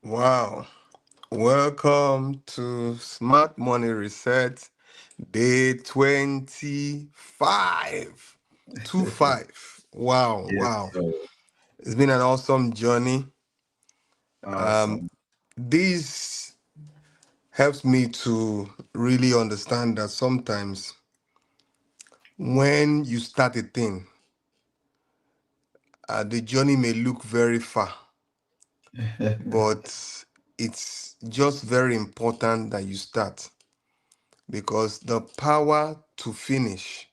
Wow. Welcome to Smart Money Reset Day 25. 25. Wow. Yes, Wow. so It's been an awesome journey. Um, awesome. this helps me to really understand that sometimes when you start a thing, the journey may look very far, but it's just very important that you start because the power to finish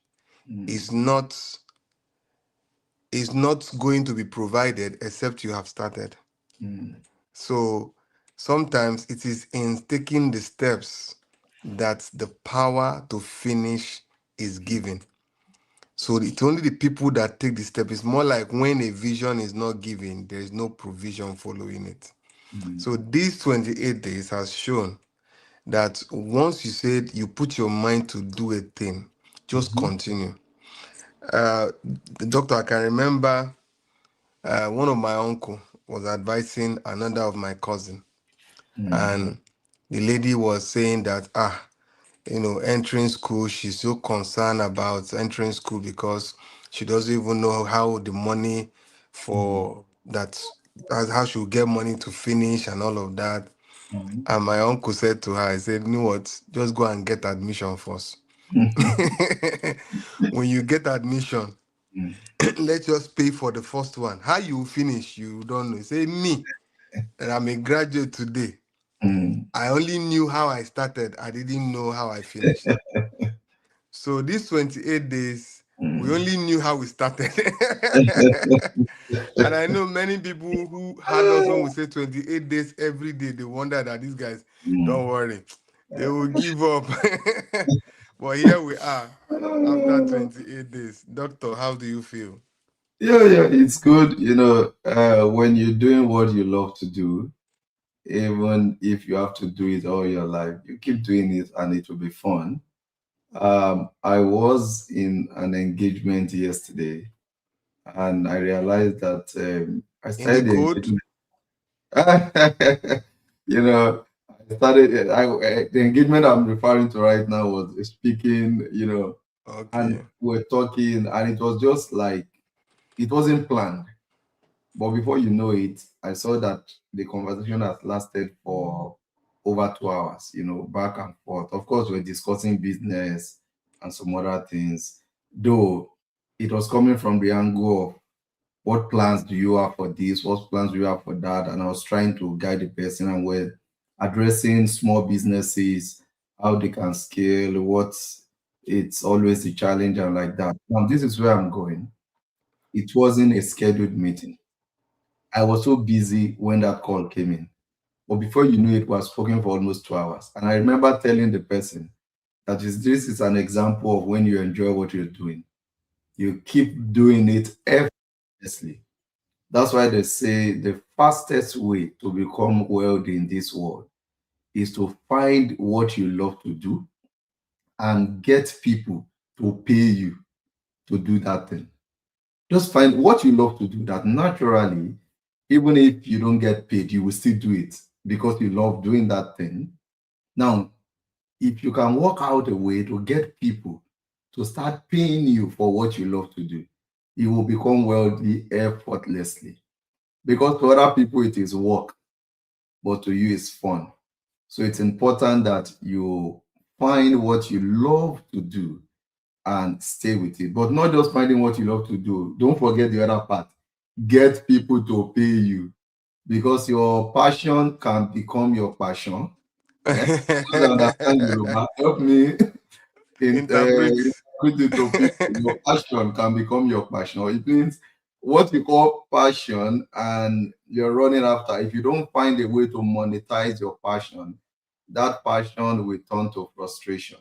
Mm, is not going to be provided except you have started. mm, So sometimes it is in taking the steps that the power to finish is given. So it's only the people that take the step. It's more like when a vision is not given, there is no provision following it. mm, So these 28 days has shown that once you said you put your mind to do a thing, just mhm, continue. The doctor, I can remember one of my uncle was advising another of my cousin, mm, and the lady was saying that entering school, she's so concerned about entering school because she doesn't even know how the money mm, for that how she will get money to finish and all of that. mm, And my uncle said to her, I said, you know what, just go and get admission first. When you get admission, mm, let's just pay for the first one. How you finish, you don't know. Say me, and I'm a graduate today. mm. I only knew how I started. I didn't know how I finished. So these 28 days, we Mm. only knew how we started. And I know many people who had us when we say 28 days every day, they wonder that these guys, don't Mm. worry, they will give up. But here we are after 28 days. Doctor, how do you feel? Yeah, it's good, when you're doing what you love to do, even if you have to do it all your life, you keep doing it and it will be fun. I was in an engagement yesterday and I realized that I In the started the code? engagement. you know, I started the engagement I'm referring to right now was speaking, and Okay. we're talking, and it was just like it wasn't planned. But before you know it, I saw that the conversation has lasted for over 2 hours, back and forth. Of course, we're discussing business and some other things, though it was coming from the angle of what plans do you have for this? What plans do you have for that? And I was trying to guide the person, and we're addressing small businesses, how they can scale, what's it's always a challenge and like that. Now, this is where I'm going. It wasn't a scheduled meeting. I was so busy when that call came in. But before you knew it, we were spoken for almost 2 hours. And I remember telling the person that this is an example of when you enjoy what you're doing. You keep doing it effortlessly. That's why they say the fastest way to become wealthy in this world is to find what you love to do and get people to pay you to do that thing. Just find what you love to do that naturally, even if you don't get paid, you will still do it because you love doing that thing. Now, if you can work out a way to get people to start paying you for what you love to do, you will become wealthy effortlessly. Because to other people, it is work, but to you, it's fun. So it's important that you find what you love to do and stay with it. But not just finding what you love to do. Don't forget the other part. Get people to pay you because your passion can become your passion. Eh? Those that understand Yoruba, help me in Interpret. put it to people. Your passion can become your passion. It means what you call passion and you're running after. If you don't find a way to monetize your passion, that passion will turn to frustration.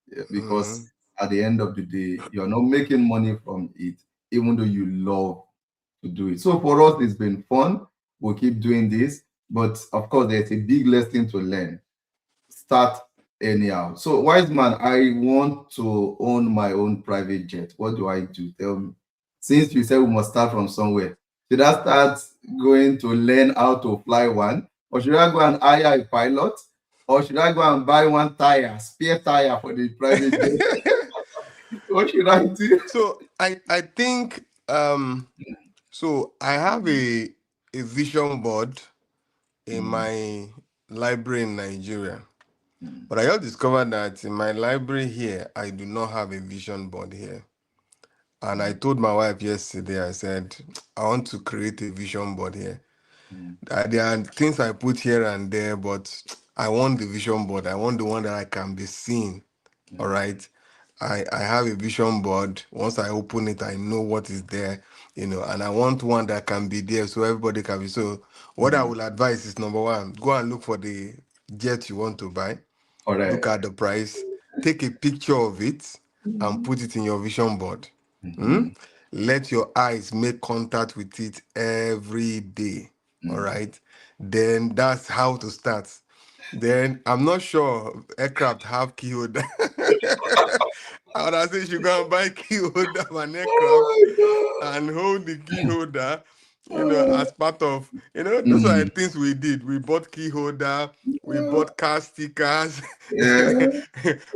Yeah, because Mhm. at the end of the day, you're not making money from it, even though you love to do it. So for us, it's been fun. We'll keep doing this. But of course, there's a big lesson to learn. Start anyhow. So, wise man, I want to own my own private jet. What do I do? Tell me. Since you said we must start from somewhere, should I start going to learn how to fly one? Or should I go and hire a pilot? Or should I go and buy one tire, spare tire for the private jet? What should I do? So I think so I have a vision board in Mm, my library in Nigeria. mm, But I just discovered that in my library here, I do not have a vision board here. And I mm, told my wife yesterday, I said, I want to create a vision board here. mm, There are things I put here and there, but I want the vision board. I want the one that I can be seen. All mm, right. I have a vision board. Once I open it, I know what is there, and I want one that can be there so everybody can be. So, what I mm. will advise is number one, go and look for the jet you want to buy, look Correct. at the price, take a picture of it, and Mm, put it in your vision board. Hmm? mhm, Let your eyes make contact with it every day. All mm. right. Then that's how to start. Then I'm not sure aircraft have key holder. I would have said you should go and buy key holder of an aircraft Oh and hold the key holder, my God. as part of, those are the Mm, things we did. We bought key holder, we yeah. bought car stickers, Yeah.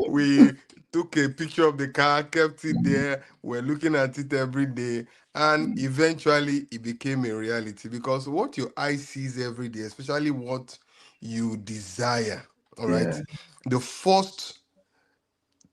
we took a picture of the car, kept it there, we're looking at it every day, and Mm, eventually it became a reality because what your eye sees every day, especially what you desire, all yeah. right, the first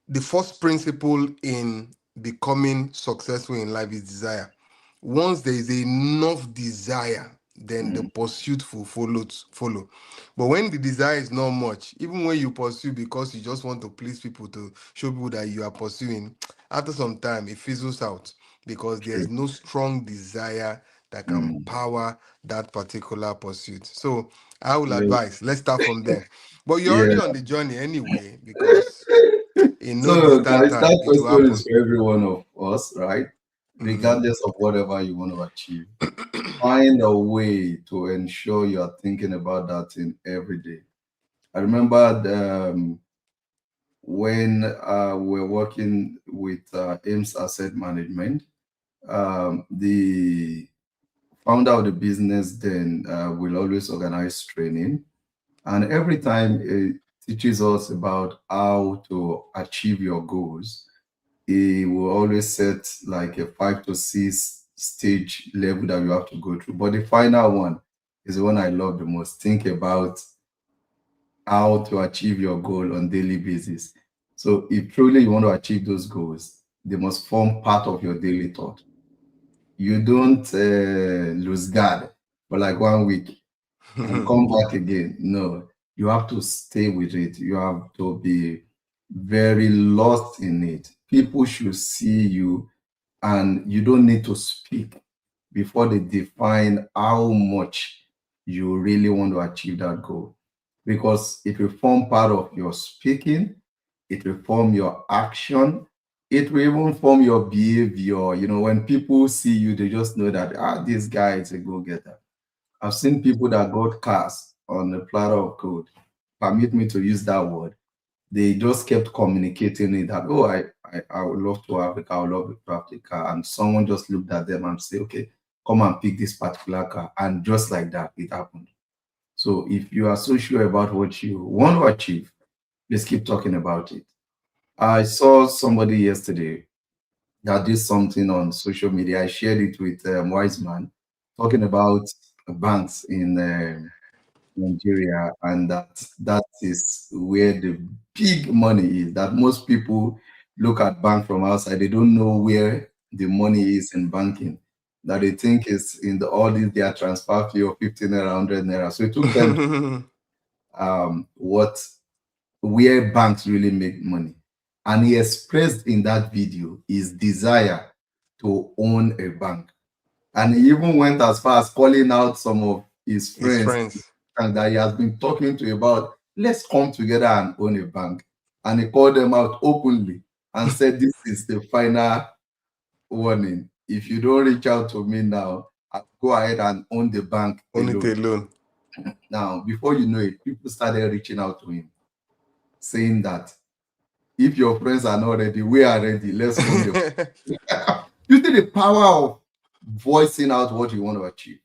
the first principle in becoming successful in life is desire. Once there is enough desire, then the Mm, pursuit will follow. But when the desire is not much, even when you pursue because you just want to please people, to show people that you are pursuing, after some time it fizzles out because true. there's no strong desire that can Mm, power that particular pursuit. So I will yeah. advise, let's start from there. But you're already Yeah. on the journey anyway, because in no So, distant guys, time that it will question is happen. for every one of us, right? Mhm. Regardless of whatever you want to achieve, find a way to ensure you are thinking about that thing every day. I remember when we're working with Ames Asset Management, the founder of the business then will always organize training. And every time it teaches us about how to achieve your goals, he will always set like a 5 to 6 stage level that you have to go through. But the final one is the one I love the most. Think about how to achieve your goal on daily basis. So if truly you want to achieve those goals, they must form part of your daily thought. You don't lose guard for like 1 week and come back again. No, you have to stay with it. You have to be very lost in it. People should see you, and you don't need to speak before they define how much you really want to achieve that goal. Because it will form part of your speaking, it will form your action, it will even form your behavior. When people see you, they just know that this guy is a go-getter. I've seen people that got cars on a platter of gold. Permit me to use that word. They just kept communicating it that, oh, I would love to have a car, I would love to have a car. And someone just looked at them and said, okay, come and pick this particular car. And just like that, it happened. So if you are so sure about what you want to achieve, please keep talking about it. I saw somebody yesterday that did something on social media. I shared it with Wiseman, talking about banks in Nigeria, and that is where the big money is. That most people look at bank from outside, they don't know where the money is in banking. That they think is in all these their transfer fee of 15 naira, 100 naira. So it took them what where banks really make money. And he expressed in that video his desire to own a bank. And he even went as far as calling out some of his His friends friends. and that he has been talking to about, let's come together and own a bank. And he called them out openly and said, this is the final warning. If you don't reach out to me now, I'll go ahead and own the bank Own it alone. alone. Now, before you know it, people started reaching out to him, saying that if your friends are not ready, we are ready. Let's own the. You see the power of voicing out what you want to achieve.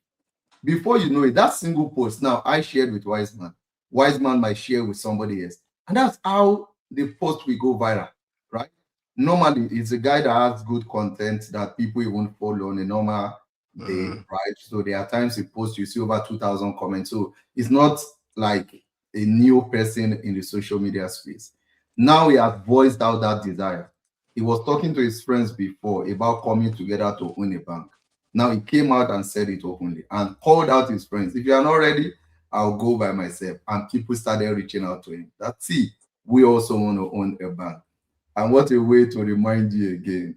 Before you know it, that single post now I shared with Wiseman. Wiseman might share with somebody else. And that's how the post will go viral, right? Normally, it's a guy that has good content that people even follow on a normal day, Mm-hmm. right? So there are times he posts, you see over 2,000 comments. So it's not like a new person in the social media space. Now he has voiced out that desire. He was talking to his friends before about coming together to own a bank. Now he came out and said it openly and called out his friends. If you are not ready, I'll go by myself. And people started reaching out to him. That's see, we also want to own a bank. And what a way to remind you again.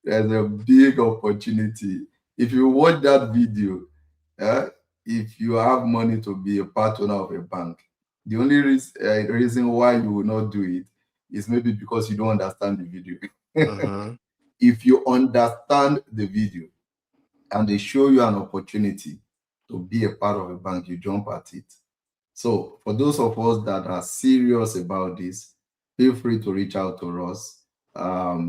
There's a big opportunity. If you watch that video, if you have money to be a partner of a bank, the only reason why you will not do it is maybe because you don't understand the video. Mm-hmm. If you understand the video and they show you an opportunity to be a part of a bank, you jump at it. So for those of us that are serious about this, feel free to reach out to us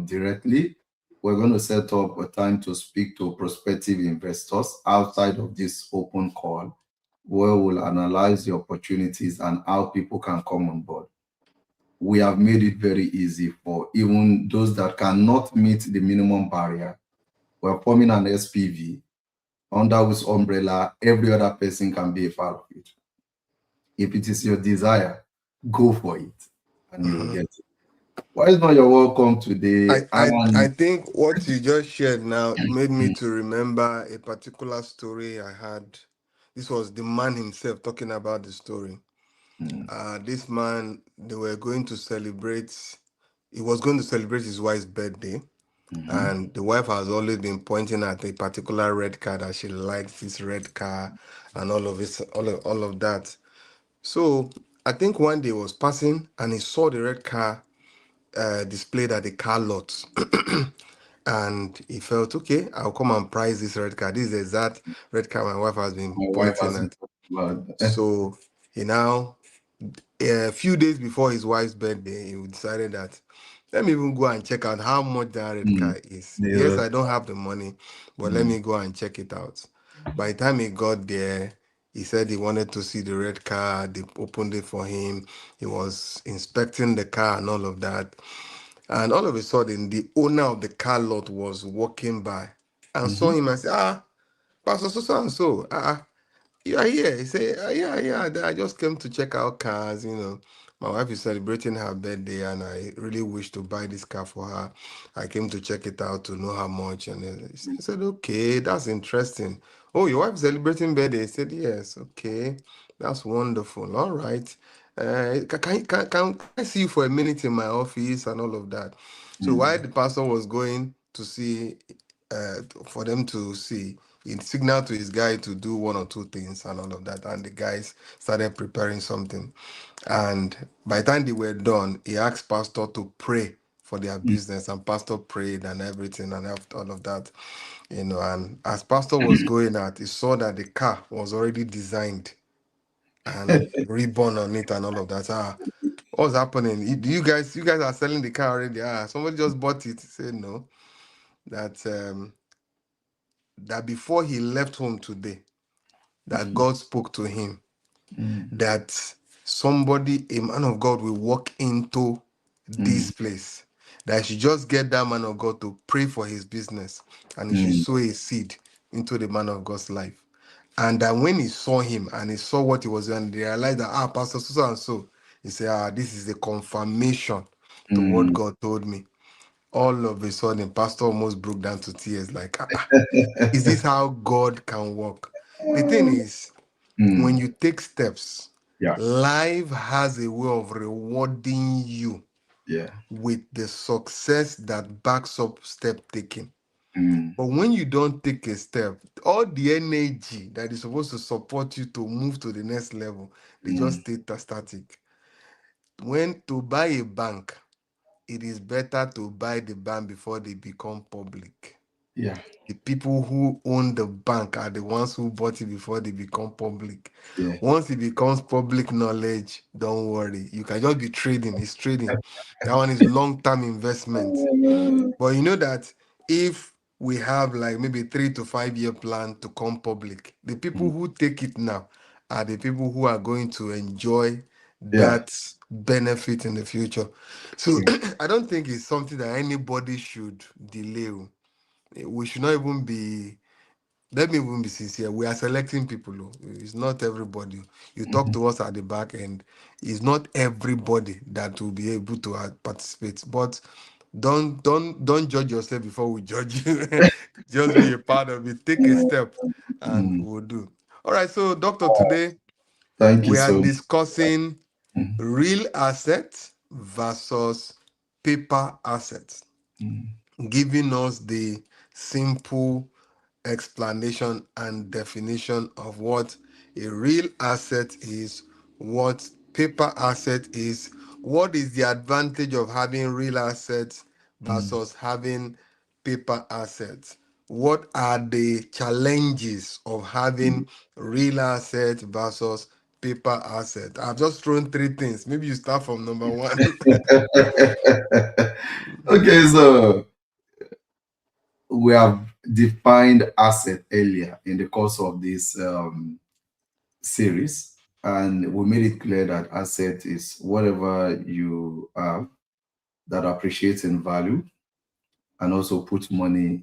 directly. We're going to set up a time to speak to prospective investors outside of this open call, where we'll analyze the opportunities and how people can come on board. We have made it very easy for even those that cannot meet the minimum barrier. We're forming an SPV under whose umbrella every other person can be a part of it. If it is your desire, go for it and you will Mm-hmm. get it. Why is not your welcome I, today? I I And think what you just shared now made me to remember a particular story I had. This was the man himself talking about the story. mm, This man, they were going to celebrate. He was going to celebrate his wife's birthday, mhm, and the wife has always been pointing at a particular red car that she likes this red car, and all of this, all of that. So I think one day he was passing, and he saw the red car displayed at the car lot. And he felt, okay, I'll come and price this red car. This is the exact red car my wife has been my wife pointing has been at. talking about. So he now, a few days before his wife's birthday, he decided that let me even go and check out how much that red Mm, car is. the Yes, red, I don't have the money, but let mm, me go and check it out. By the time he got there, he said he wanted to see the red car. They opened it for him. He was inspecting the car and all of that. And all of a sudden, the owner of the car lot was walking by and saw mhm, him and said, Pastor so and so, you are here. He said, yeah. I just came to check out cars. My wife is celebrating her birthday, and I really wish to buy this car for her. I came to check it out to know how much. And he said, okay, that's interesting. Oh, your wife is celebrating birthday? He said, yes. Okay, that's wonderful. All right. Can I see you for a minute in my office and all of that? So mm, while the pastor was going to see, uh, for them to see, he signaled to his guy to do one or two things and all of that, and the guys started preparing something. And by the time they were done, he asked pastor to pray for their mm. business, and pastor prayed and everything and after all of that. And as pastor was going out, he saw that the car was already designed and ribbon on it and all of that. What's happening? You guys are selling the car already? Somebody just bought it. He said no, that that before he left home today, that God spoke to him Mm, that somebody, a man of God, will walk into mm, this place. That I should just get that man of God to pray for his business, and he should mm, sow a seed into the man of God's life. And that when he saw him and he saw what he was doing, they realized that, Pastor so and so, he said, this is a confirmation to what mm, God told me. All of a sudden, Pastor almost broke down to tears, like, is this how God can work? The thing is, when mm. you take steps, Yeah, life has a way of rewarding you yeah. with the success that backs up step taking. Mm, But when you don't take a step, all the energy that is supposed to support you to move to the next level, they just mm, stay static. When to buy a bank, it is better to buy the bank before they become public. yeah, The people who own the bank are the ones who bought it before they become public. yeah. Once it becomes public knowledge, don't worry. You can just be trading. It's trading. That one is long-term investment. But you know that if we have like maybe 3 to 5 year plan to come public. The people Mm. who take it now are the people who are going to enjoy Yeah. that benefit in the future. So True. I don't think it's something that anybody should delay. We should not even be, let me even be sincere. We are selecting people. Oh. It's not everybody. You talk Mhm. to us at the back end. It's not everybody that will be able to participate. But don't judge yourself before we judge you. Just be a part of it. Take a step, and Mm. we'll do. All right. So, doctor, today Thank you we are so much. discussing Mm. real assets versus paper assets, Mm. giving us the simple explanation and definition of what a real asset is, what paper asset is, what is the advantage of having real assets Mm. versus having paper assets. What are the challenges of Mm. having real assets versus paper asset? I've just thrown three things. Maybe you start from number one. Okay, so we have defined asset earlier in the course of this series, and we made it clear that asset is whatever you have that appreciates in value and also puts money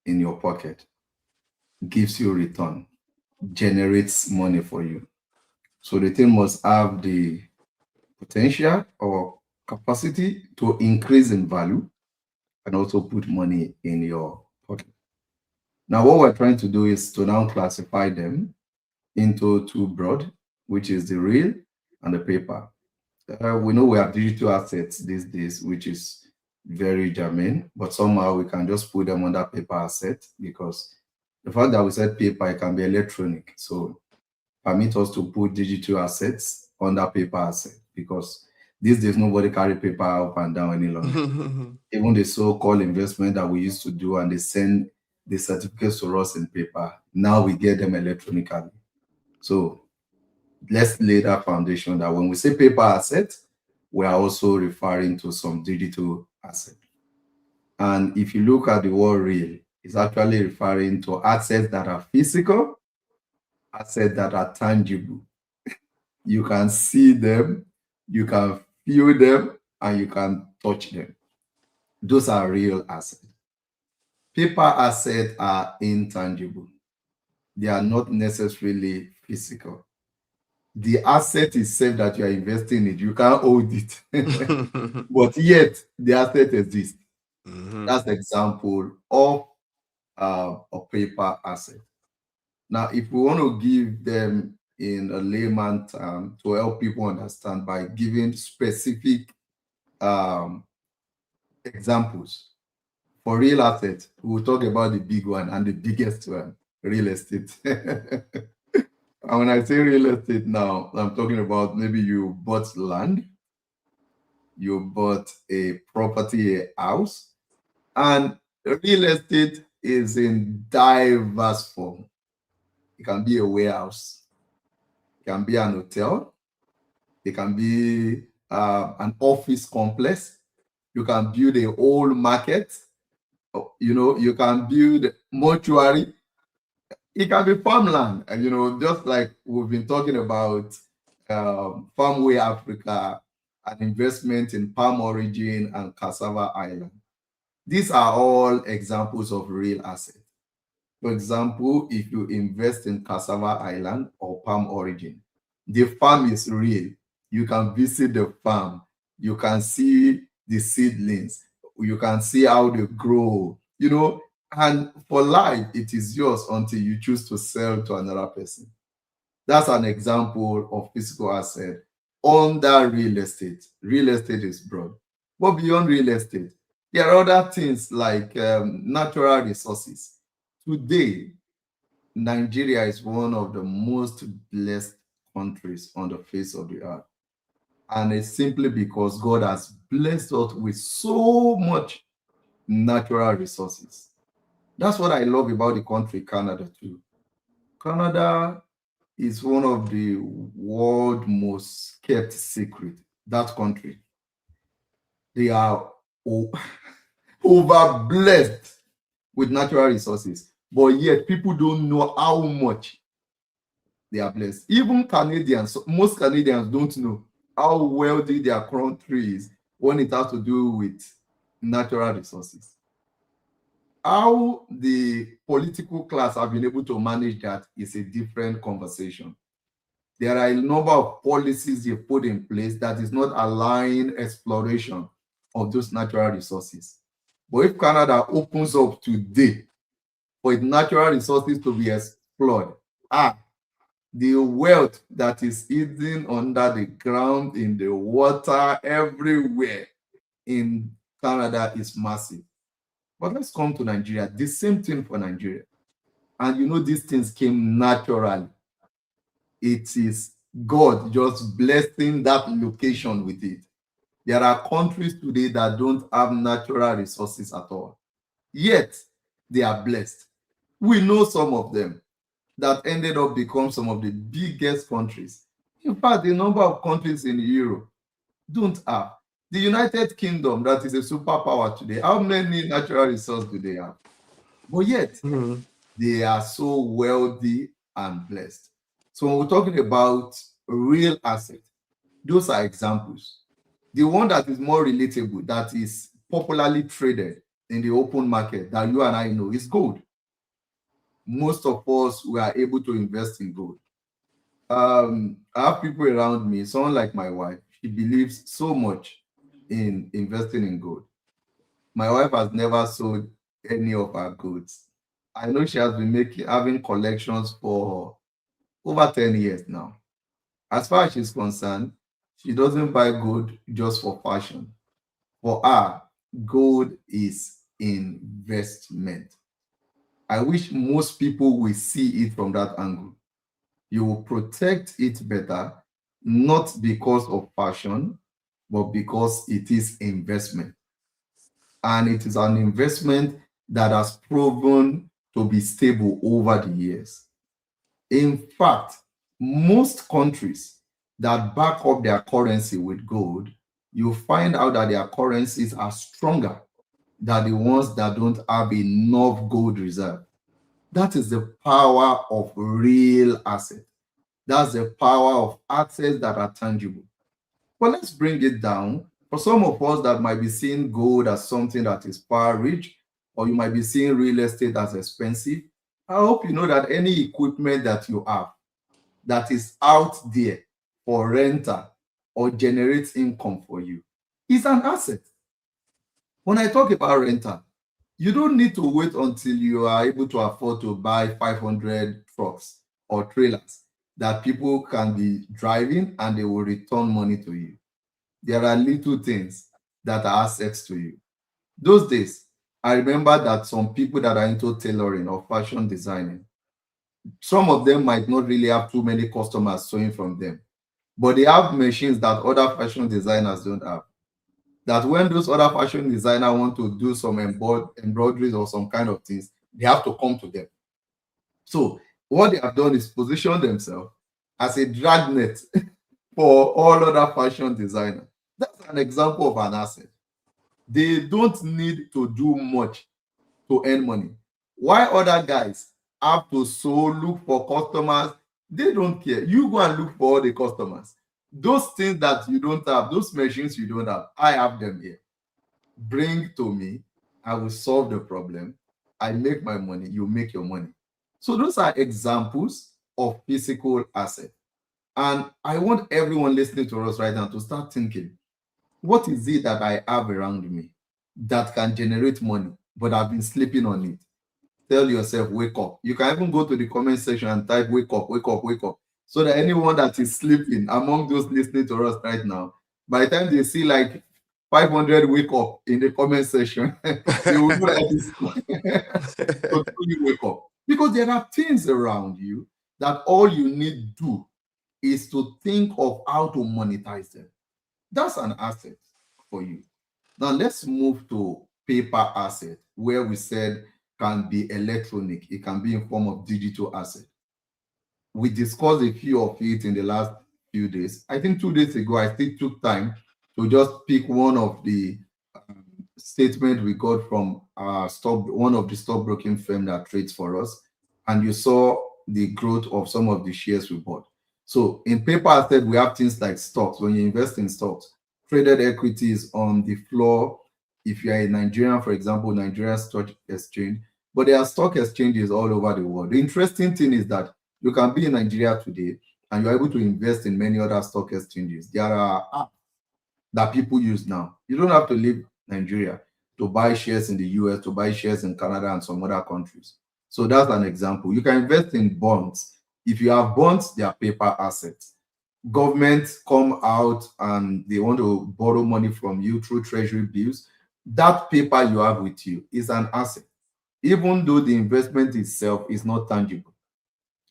in your pocket, gives you return, generates money for you. So the thing must have the potential or capacity to increase in value and also put money in your pocket. Now, what we're trying to do is to now classify them into two broad, which is the real and the paper. We know we have digital assets these days, which is very germane, but somehow we can just put them under paper asset because the fact that we said paper, it can be electronic. So permit us to put digital assets under paper asset because these days nobody carry paper up and down any longer. Even the so-called investment that we used to do and they send the certificates to us in paper, now we get them electronically. So let's lay that foundation that when we say paper asset, we are also referring to some digital asset. And if you look at the word real, it's actually referring to assets that are physical, assets that are tangible. You can see them, you can feel them, and you can touch them. Those are real assets. Paper assets are intangible. They are not necessarily physical. The asset itself that you are investing in, you can't hold it. But yet, the asset exists. Mhm. That's the example of a paper asset. Now, if we want to give them in a layman term to help people understand by giving specific um, examples, for real assets, we'll talk about the big one and the biggest one, real estate. And when I say real estate now, I'm talking about maybe you bought land, you bought a property, a house, and real estate is in diverse form. It can be a warehouse, it can be an hotel, it can be an office complex. You can build a whole market. You can build mortuary. It can be farmland, and just like we've been talking about Farmway Africa, an investment in palm origin and cassava island. These are all examples of real assets. For example, if you invest in cassava island or palm origin, the farm is real. You can visit the farm. You can see the seedlings. You can see how they grow, and for life, it is yours until you choose to sell to another person. That's an example of physical asset under real estate. Real estate is broad. But beyond real estate, there are other things like natural resources. Today, Nigeria is one of the most blessed countries on the face of the earth. And it's simply because God has blessed us with so much natural resources. That's what I love about the country, Canada, too. Canada is one of the world most kept secret. That country, they are over blessed. with natural resources, but yet people don't know how much they are blessed. Even Canadians, most Canadians don't know how wealthy their country is when it has to do with natural resources. How the political class have been able to manage that is a different conversation. There are a number of policies they put in place that is not allowing exploration of those natural resources. But if Canada opens up today for its natural resources to be explored, the wealth that is hidden under the ground, in the water, everywhere in Canada is massive. But let's come to Nigeria. The same thing for Nigeria. And you know, these things came naturally. It is God just blessing that location with it. There are countries today that don't have natural resources at all, yet they are blessed. We know some of them that ended up become some of the biggest countries. In fact, the number of countries in Europe don't have. The United Kingdom, that is a superpower today, how many natural resources do they have? But yet, they are so wealthy and blessed. So when we're talking about real assets, those are examples. The one that is more relatable, that is popularly traded in the open market, that you and I know, is gold. Most of us were able to invest in gold. I have people around me, someone like my wife, she believes so much in investing in gold. My wife has never sold any of her goods. I know she has been having collections for over 10 years now. As far as she's concerned, she doesn't buy gold just for fashion. For her, gold is investment. I wish most people will see it from that angle. You will protect it better, not because of fashion, but because it is investment. And it is an investment that has proven to be stable over the years. In fact, most countries that back up their currency with gold, you find out that their currencies are stronger than the ones that don't have enough gold reserve. That is the power of real assets. That's the power of assets that are tangible. But let's bring it down. For some of us that might be seeing gold as something that is far rich, or you might be seeing real estate as expensive, I hope you know that any equipment that you have that is out there for rental or generates income for you is an asset. When I talk about rental, you don't need to wait until you are able to afford to buy 500 trucks or trailers that people can be driving and they will return money to you. There are little things that are assets to you. Those days, I remember that some people that are into tailoring or fashion designing, some of them might not really have too many customers sewing from them, but they have machines that other fashion designers don't have. That when those other fashion designers want to do some embroideries or some kind of things, they have to come to them. So what they have done is position themselves as a dragnet for all other fashion designers. That's an example of an asset. They don't need to do much to earn money. Why other guys have to look for customers? They don't care. You go and look for all the customers. Those things that you don't have, those machines you don't have, I have them here. Bring to me. I will solve the problem. I make my money. You make your money. So those are examples of physical asset. And I want everyone listening to us right now to start thinking, what is it that I have around me that can generate money, but I've been sleeping on it? Tell yourself, wake up. You can even go to the comment section and type, wake up, wake up, wake up. So that anyone that is sleeping among those listening to us right now, by the time they see like 500 wake up in the comment section, they will know that it's so you wake up. Because there are things around you that all you need to do is to think of how to monetize them. That's an asset for you. Now let's move to paper asset, where we said can be electronic. It can be in form of digital asset. We discussed a few of it in the last few days. I think 2 days ago, I still took time to just pick one of the statements we got from stock one of the stockbroking firm that trades for us, and you saw the growth of some of the shares we bought. So in paper asset, we have things like stocks. When you invest in stocks, traded equities on the floor. If you are in Nigeria, for example, Nigeria Stock Exchange, but there are stock exchanges all over the world. The interesting thing is that you can be in Nigeria today and you're able to invest in many other stock exchanges. There are apps that people use now. You don't have to leave Nigeria to buy shares in the US, to buy shares in Canada and some other countries. So that's an example. You can invest in bonds. If you have bonds, they are paper assets. Governments come out and they want to borrow money from you through treasury bills. That paper you have with you is an asset, even though the investment itself is not tangible.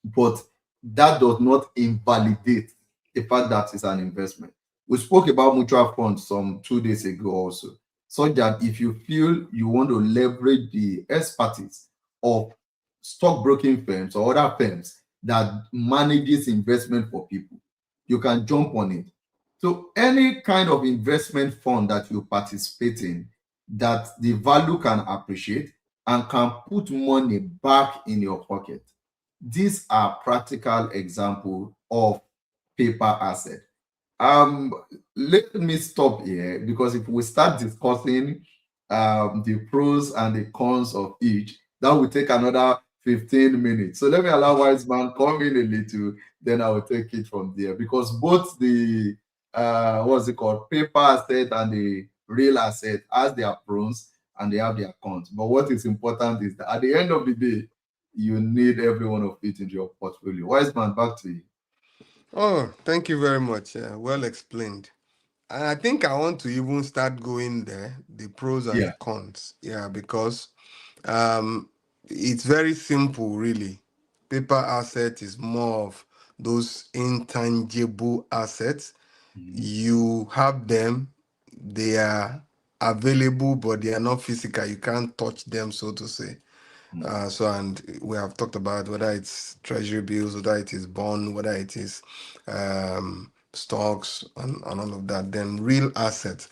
But that does not invalidate the fact that it's an investment. We spoke about mutual funds some 2 days ago also, so that if you feel you want to leverage the expertise of stockbroking firms or other firms that manages investment for people, you can jump on it. So any kind of investment fund that you participate in that the value can appreciate and can put money back in your pocket, these are practical examples of paper asset. Um, Let me stop here, because if we start discussing the pros and the cons of each, that will take another 15 minutes. So let me allow Wise Man come in a little, then I will take it from there. Because both the what's it called, paper asset and the real asset has their pros and they have their cons. But what is important is that at the end of the day, you need every one of it in your portfolio. Wise Man, back to you. Oh, thank you very much. Well explained. And I think I want to even start going there, the pros and the Yeah. cons. Yeah, because it's very simple, really. Paper asset is more of those intangible assets. Mhm. You have them, they are available, but they are not physical. You can't touch them, so to say. Mhm. And we have talked about whether it's treasury bills, whether it is bond, whether it is stocks, and all of that. Then real assets.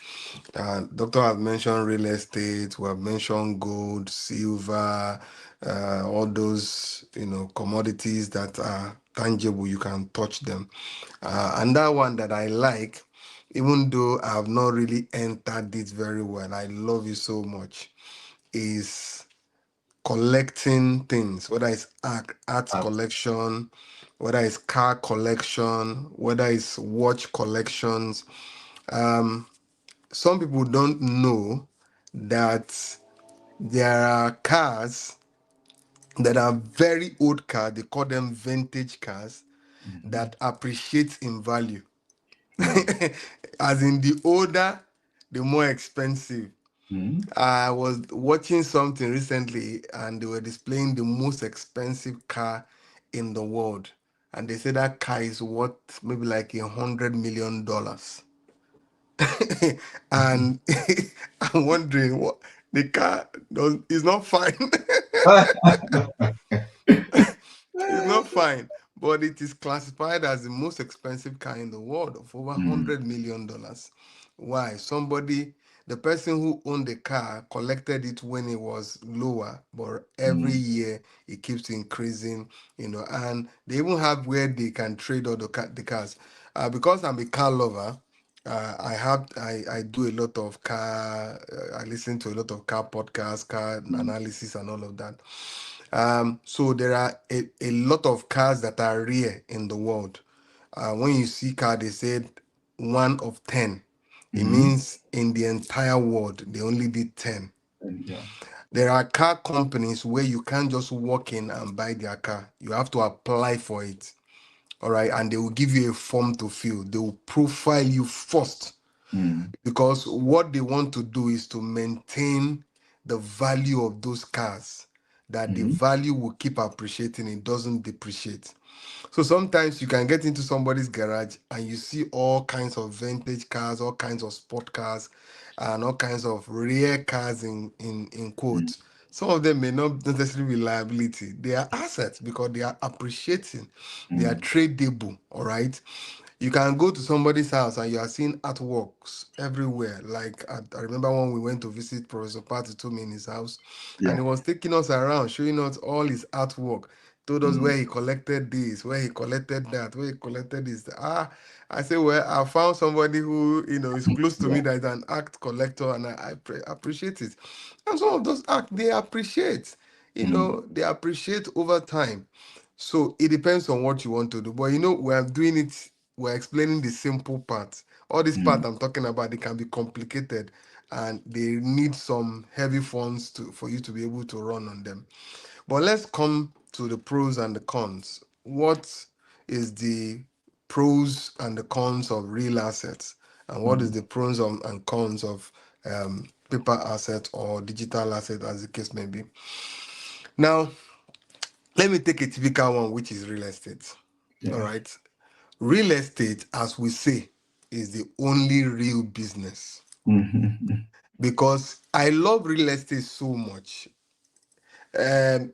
Doctor have mentioned real estate. We have mentioned gold, silver, all those commodities that are tangible. You can touch them. And that one that I like, even though I have not really entered it very well, I love it so much, is collecting things, whether it's art collection, whether it's car collection, whether it's watch collections. Um, some people don't know that there are cars that are very old cars, they call them vintage cars, Mhm. that appreciate in value. Wow. As in, the older, the more expensive. Mhm. I was watching something recently and they were displaying the most expensive car in the world. And they said that car is worth maybe like $100 million. And I'm wondering what the car does is not fine. It's not fine, but it is classified as the most expensive car in the world of over Mm. $100 million. Why? The person who owned the car collected it when it was lower, but every Mm. year it keeps increasing, and they even have where they can trade all the cars. Because I'm a car lover, I do a lot of car, I listen to a lot of car podcasts, car Mm. analysis, and all of that. So there are a lot of cars that are rare in the world. When you see car, they said 1 of 10. It Mhm. means in the entire world, they only did 10. And yeah. There are car companies where you can't just walk in and buy their car. You have to apply for it. All right. And they will give you a form to fill. They will profile you first, Mm. because what they want to do is to maintain the value of those cars, that the Mhm. value will keep appreciating, it doesn't depreciate. So sometimes you can get into somebody's garage and you see all kinds of vintage cars, all kinds of sport cars, and all kinds of rare cars in Mm. quotes. Some of them may not necessarily be liability. They are assets because they are appreciating. They are Mm. tradable, all right? You can go to somebody's house and you are seeing artworks everywhere. Like I remember when we went to visit Professor Patu told me in his house, and Yeah. he was taking us around, showing us all his artwork. Told us Mm. where he collected this, where he collected that, where he collected this. I say, well, I found somebody who is close to me Yeah. that is an art collector, and appreciate it. And some of those art they appreciate, Mm. they appreciate over time. So it depends on what you want to do. But we're doing it, we're explaining the simple parts. All this part Mm. I'm talking about, they can be complicated and they need some heavy funds for you to be able to run on them. But let's come to the pros and the cons. What is the pros and the cons of real assets? And what is Mm. the pros and cons of paper asset or digital asset, as the case may be? Now, let me take a typical one, which is real estate. All Yeah. right. Real estate, as we say, is the only real business Mhm. because I love real estate so much.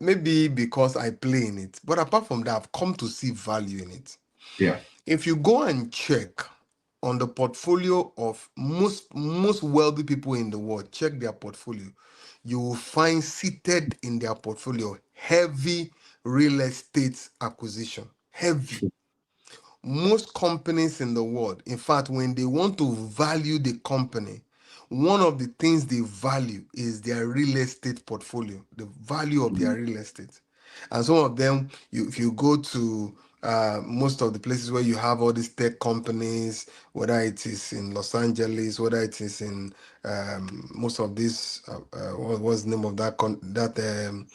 Maybe because I play in it, but apart from that, I've come to see value in it. Yeah. If you go and check on the portfolio of most wealthy people in the world, check their portfolio, you will find seated in their portfolio heavy real estate acquisition. Heavy. Most companies in the world, in fact, when they want to value the company, one of the things they value is their real estate portfolio, the value of their Mm. real estate. And some of them, if you go to most of the places where you have all these tech companies, whether it is in Los Angeles, whether it is in most of these, what's the name of that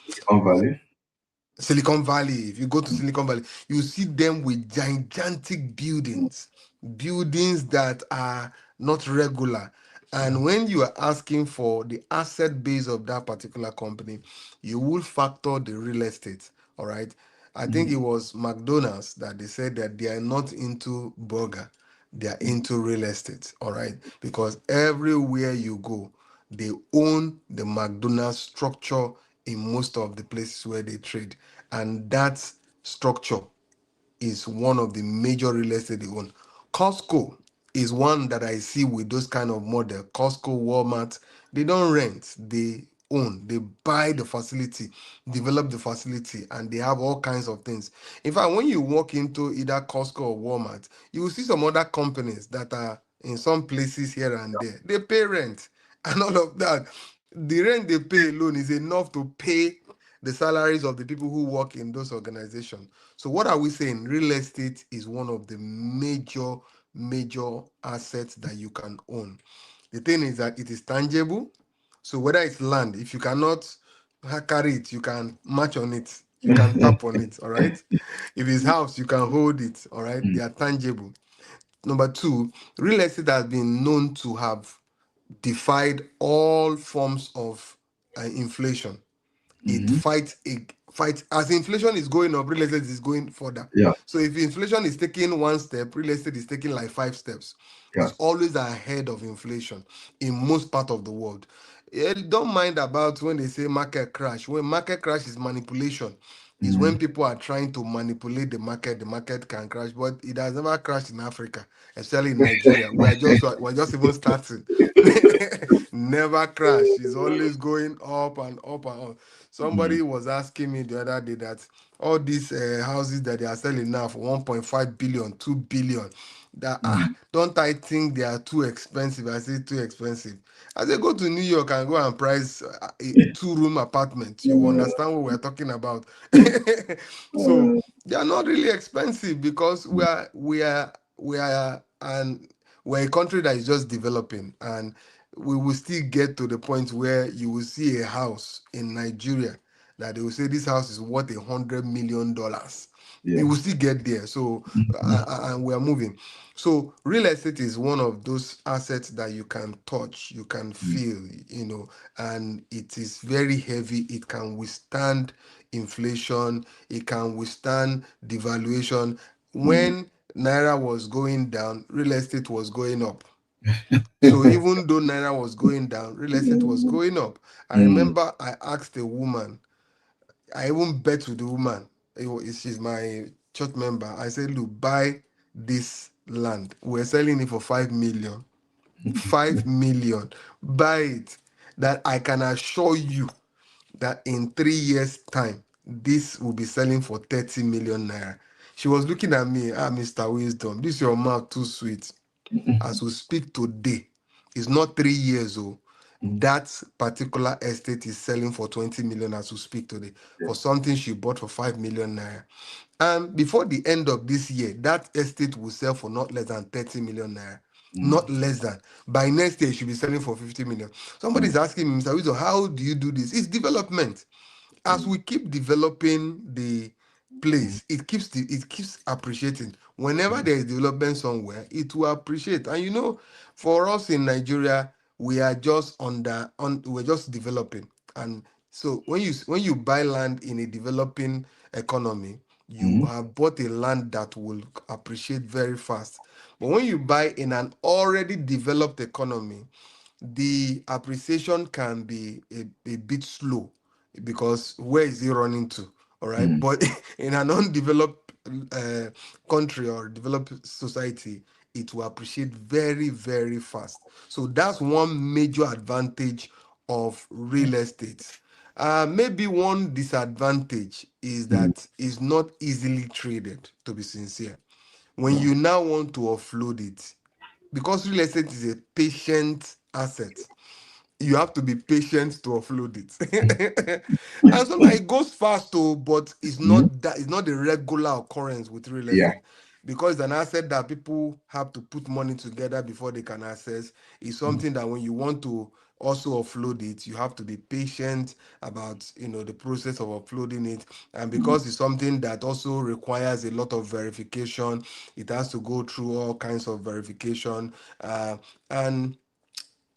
Silicon Valley. Silicon Valley. If you go to Silicon Valley, you see them with gigantic buildings that are not regular. Yeah. And when you are asking for the asset base of that particular company, you will factor the real estate. All right. I think it Mm. was McDonald's that they said that they are not into burger, they are Mm. into real estate. All right. Because everywhere you go, they own the McDonald's structure in most of the places where they trade. And that structure is one of the major real estate they own. Costco is one that I see with those kind of model. Costco, Walmart, they don't rent, they own, they buy the facility, develop the facility, and they have all kinds of things. In fact, when you walk into either Costco or Walmart, you will see some other companies that are in some places here and there. They pay rent and all of that. The rent they pay alone is enough to pay the salaries of the people who work in those organizations. So what are we saying? Real estate is one of the major assets that you can own. The thing is that it is tangible. So whether it's land, if you cannot carry it, you can match on it. You can tap on it, all right? If it's house, you can hold it, all right? They Mm. are tangible. Number two, real estate has been known to have defied all forms of inflation. It Mhm. fights as inflation is going up, real estate is going further. Yeah. So if inflation is taking one step, real estate is taking like five steps. Yeah. It's always ahead of inflation in most part of the world. Don't mind about when they say market crash. When market crash is manipulation, is when Mm. people are trying to manipulate the market can crash, but it has never crashed in Africa, especially in Nigeria. We're just even starting. Never crash. It's always going up and up and up. Mm. Somebody was asking me the other day that all these houses that they are selling now for 1.5 billion, 2 billion, that Mm. don't I think they are too expensive? I say too expensive. I say go to New York and go and price a two-room apartment. You understand what we're talking about? So they are not really expensive because we are and we're a country that is just developing, and we will still get to the point where you will see a house in Nigeria that they will say this house is worth $100 million. You Yeah. will still get there. So Mhm. and we are moving. So real estate is one of those assets that you can touch, you can Mm. feel, and it is very heavy. It can withstand inflation. It can withstand devaluation. Mm. When Naira was going down, real estate was going up. So even though Naira was going down, real estate was going up. I Mm. remember I asked a woman, I even bet with the woman, she's my church member. I said, look, buy this land. We're selling it for 5 million. 5 million. Buy it. That I can assure you that in 3 years' time, this will be selling for 30 million naira. She was looking at me, Mr. Wisdom, this your mouth too sweet. As we speak today, it's not 3 years old. That particular estate is selling for 20 million as we speak today for something she bought for 5 million naira. And before the end of this year, that estate will sell for not less than 30 million naira. Not less than. By next year, it should be selling for 50 million. Somebody's asking me, Mr. Wisdom, how do you do this? It's development. As we keep developing the place, it keeps appreciating. Whenever there is development somewhere, it will appreciate. And you know, for us in Nigeria, we are just we're just developing. And so when you buy land in a developing economy, you have bought a land that will appreciate very fast. But when you buy in an already developed economy, the appreciation can be a bit slow because where is it running to? All right. But in an undeveloped country or developed society, it will appreciate very, very fast. So that's one major advantage of real estate. Maybe one disadvantage is that it's not easily traded, to be sincere. When you now want to offload it, because real estate is a patient asset, you have to be patient to offload it. And sometimes it goes fast too, but it's not a regular occurrence with real Yeah. estate because it's an asset that people have to put money together before they can access. It's something that when you want to also offload it, you have to be patient about the process of uploading it. And because it's something that also requires a lot of verification, it has to go through all kinds of verification. And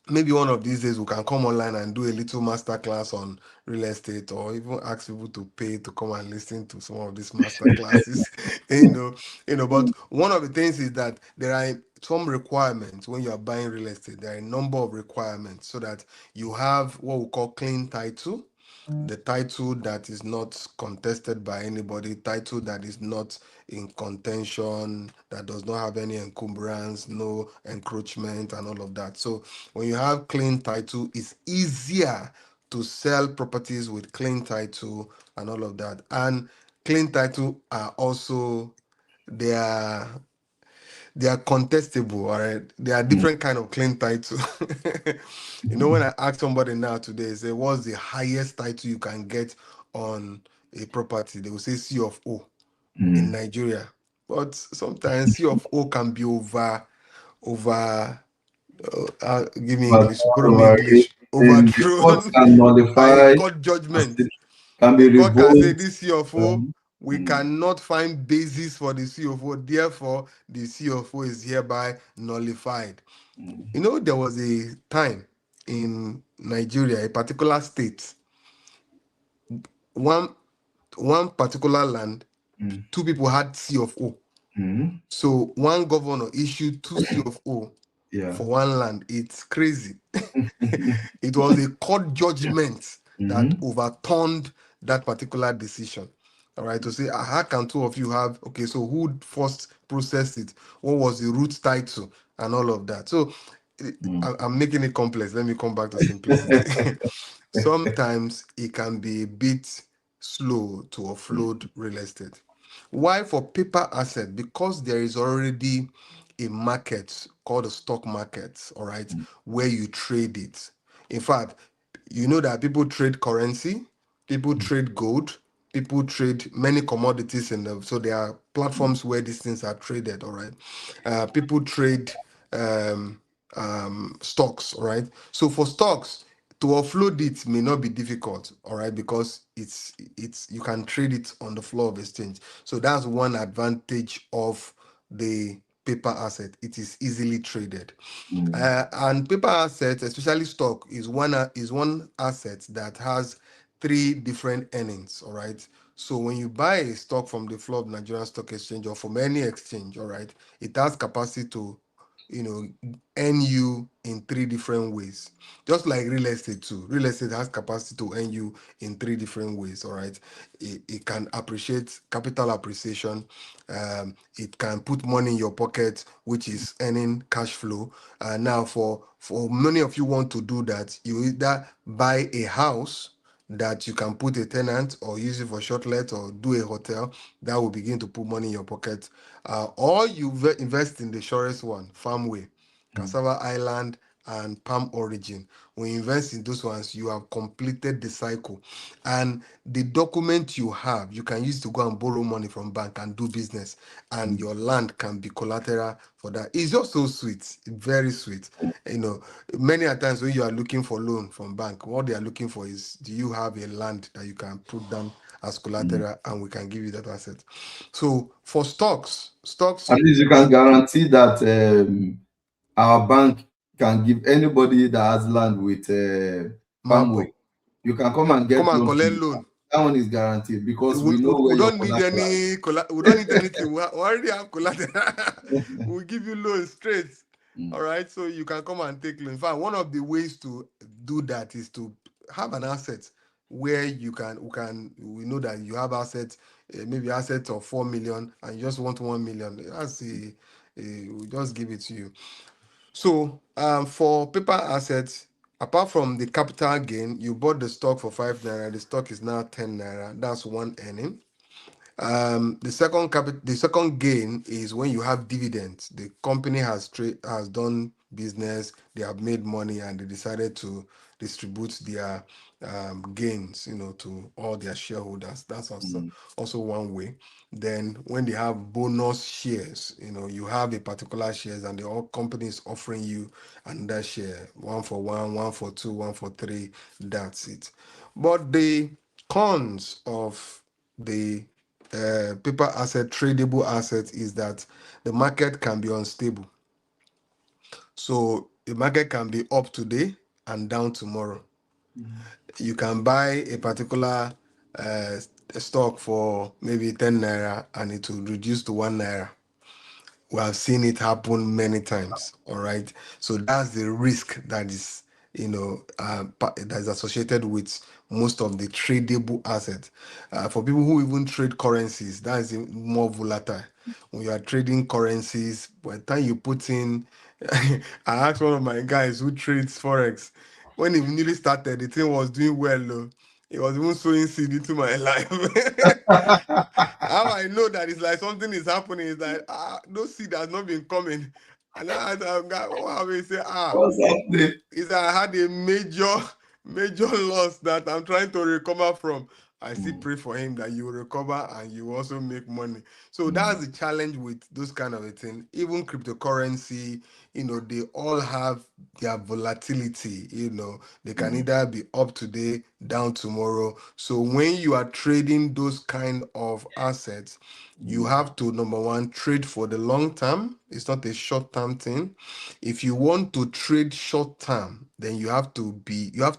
maybe one of these days we can come online and do a little master class on real estate, or even ask people to pay to come and listen to some of these master classes. But one of the things is that there are some requirements when you are buying real estate. There are a number of requirements so that you have what we call clean title, the title that is not contested by anybody, title that is not in contention, that does not have any encumbrance, no encroachment, and all of that. So when you have clean title, it's easier to sell properties with clean title and all of that. And clean title are also they are they are contestable, all right? There are different kind of claim title. When I ask somebody now today, say, what's the highest title you can get on a property? They will say C of O in Nigeria. But sometimes C of O can be over, give me But English, borrow me over English, in the court overthrown can by a nullify court as judgment. it can A be court can say revoked. this CFO, we Mm, cannot find basis for the CFO, therefore the CFO is hereby nullified. There was a time in Nigeria, a particular state, one one particular land, two people had C of O. mm, So one governor issued two C of O yeah. for one land. It's crazy. It was a court judgment that Mm, overturned that particular decision. All right, to say, how can two of you have, okay, so who first processed it? What was the root title and all of that? So I'm making it complex. Let me come back to simplicity. Sometimes it can be a bit slow to offload real estate. Why for paper asset? Because there is already a market called the stock market, all right, where you trade it. In fact, you know that people trade currency, people trade gold, people trade many commodities in them. So there are platforms where these things are traded, all right. People trade um, stocks, all right. So for stocks, to offload it may not be difficult, all right, because it's you can trade it on the floor of exchange. So that's one advantage of the paper asset. It is easily traded. And paper assets, especially stock, is one asset that has three different earnings. All right. So when you buy a stock from the floor of Nigerian Stock Exchange or from any exchange, all right, it has capacity to, earn you in three different ways. Just like real estate too. Real estate has capacity to earn you in three different ways. All right. It can appreciate capital appreciation. It can put money in your pocket, which is earning cash flow. Now, for many of you want to do that, you either buy a house that you can put a tenant or use it for short let or do a hotel that will begin to put money in your pocket, or you invest in the surest one, Farmway, Cassava Island, and Palm Origin. When you invest in those ones, you have completed the cycle, and the document you have, you can use to go and borrow money from bank and do business, and your land can be collateral for that. It's just so sweet, very sweet. You know, many a times when you are looking for loan from bank, what they are looking for is, do you have a land that you can put down as collateral, and we can give you that asset. So for stocks, At least you can guarantee that our bank can give anybody that has land with Farmway. Mapo, You can come and come get and loan from collect the bank. loan. That one is guaranteed because we, we we, know where we your don't need collateral we don't need anything. We already have collateral. is. We'll give you loans straight. Mm, All right. So you can come and take loan. In fact, one of the ways to do that is to have an asset where we know that you have assets, maybe assets of 4 million, and you just want 1 million. We just give it to you. So for paper assets, apart from the capital gain, you bought the stock for 5 naira, the stock is now 10 naira. That's one earning. The second gain is when you have dividends. The company has done business, they have made money, and they decided to distribute their gains, to all their shareholders. That's mm, also one way. Then when they have bonus shares, you have a particular shares, and the all companies offering you another share, one for one, one for two, one for three. That's it. But the cons of the paper asset, tradable asset, is that the market can be unstable. So the market can be up today and down tomorrow. You can buy a particular uh, stock for maybe 10 naira and it will reduce to 1 naira. We have seen it happen many times. All right. So that's the risk that is, that is associated with most of the tradable assets. For people who even trade currencies, that is more volatile. When you are trading currencies, by the time you put in, I asked one of my guys who trades forex, when he newly started, the thing was doing well. Though. He was even sowing seed into my life. How I know that it's like something is happening is that those seed has not been coming. And I asked our guy, what have you say? What's happening? Is that I had a major loss that I'm trying to recover from. I still Mm, pray for him that you will recover and you will also make money. So mm, that's the challenge with those kind of a thing. Even cryptocurrency, they all have their volatility. They can mm, either be up today, down tomorrow. So when you are trading those kind of assets, you mm, have to, number one, trade for the long term. It's not a short term thing. If you want to trade short term, then you have